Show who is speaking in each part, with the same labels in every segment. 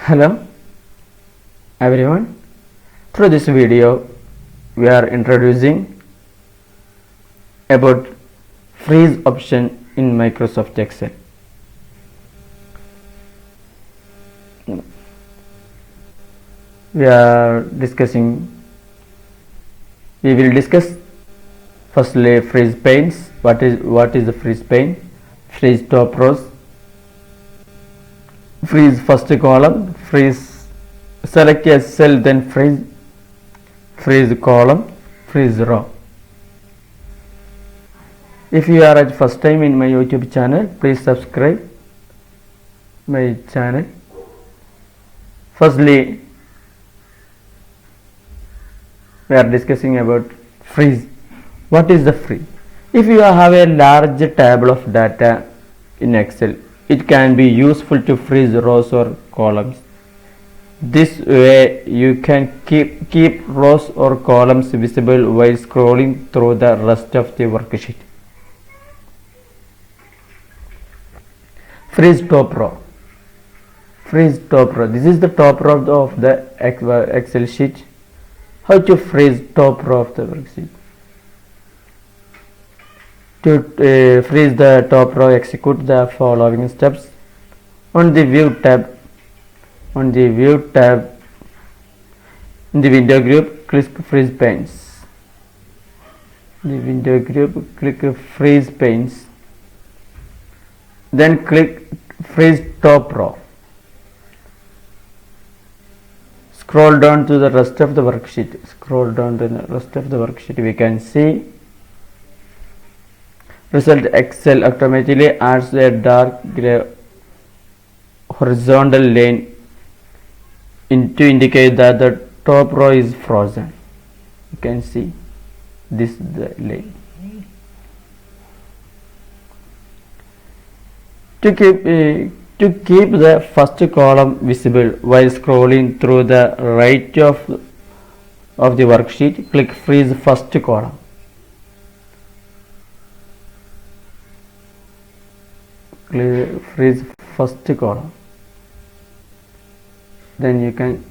Speaker 1: Hello everyone. Through this video we are introducing about freeze option in Microsoft Excel. We will discuss firstly freeze panes. What is the freeze pane? Freeze top rows, freeze first column, freeze select a cell, then freeze column, freeze row. If you are at first time in my YouTube channel, please subscribe my channel. Firstly, we are discussing about freeze. What is the freeze? If you have a large table of data in Excel, it can be useful to freeze rows or columns. This way you can keep rows or columns visible while scrolling through the rest of the worksheet. Freeze top row. Freeze top row. This is the top row of the Excel sheet. How to freeze top row of the worksheet? To freeze the top row, execute the following steps. On the View tab, in the window group, click Freeze Panes. The window group, click Freeze Panes. Then click Freeze Top Row. Scroll down to the rest of the worksheet. We can see result. Excel automatically adds a dark gray horizontal line to indicate that the top row is frozen. You can see this line. To keep the first column visible while scrolling through the right of the worksheet, click Freeze First Column. Freeze first column. Then you can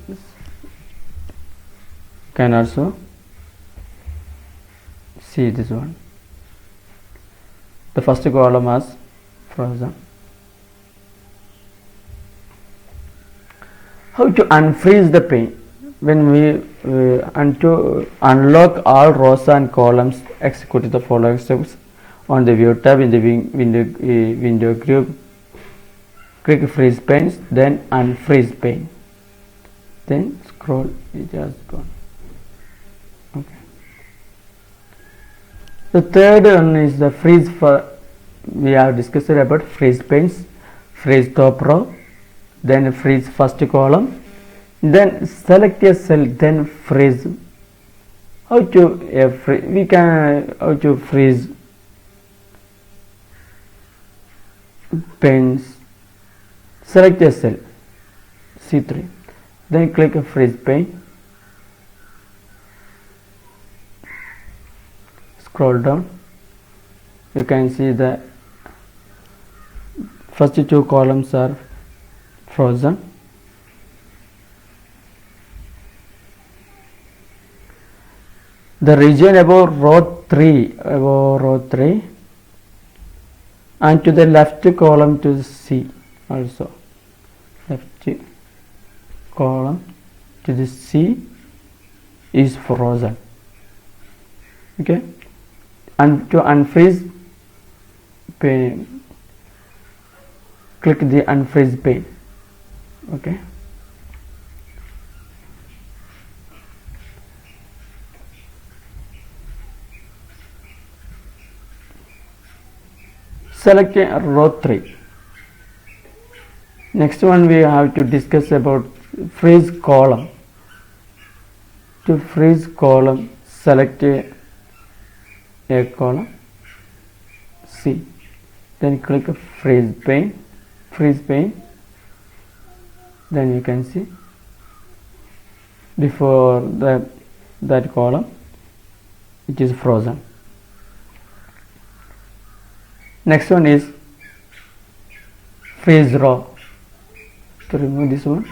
Speaker 1: also see this one. The first column has frozen. How to unfreeze the pane? When we to unlock all rows and columns, execute the following steps. On the View tab, in the window group, click Freeze Panes, then Unfreeze Pane. Then scroll, it has gone. Okay. The third one is the freeze. We have discussed about freeze panes, freeze top row, then freeze first column, then select a cell, then freeze. How to freeze panes? Select a cell C3, then click Freeze Pane. Scroll down. You can see the first two columns are frozen. The region above row 3, and to the left column to C also. Left column to the C is frozen. Okay, and to unfreeze pane, click the Unfreeze Pane. Okay. Select row 3. Next one we have to discuss about freeze column. To freeze column, select a column C, then click Freeze Pane. Then you can see before that column it is frozen. Next one is freeze row. To remove this one,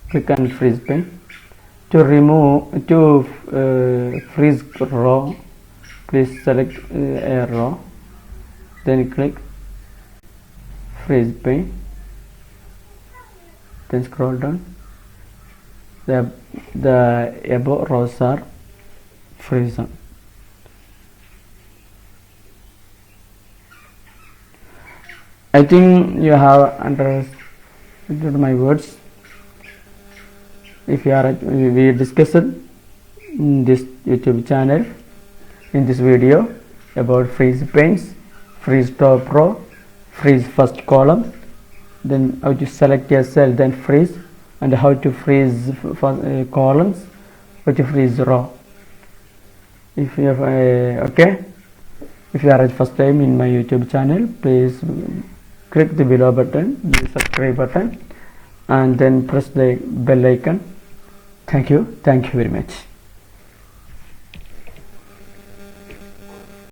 Speaker 1: click on freeze pane. To remove freeze row, please select a row, then click freeze pane, then scroll down. The above rows are frozen. I think you have understood my words. If you are, we discussed in this YouTube channel, in this video, about freeze panes, freeze top row, freeze first column, then how to select a cell, then freeze, and how to freeze columns, how to freeze row. If you have okay, if you are at first time in my YouTube channel, please click the below button, the subscribe button, and then press the bell icon. Thank you very much.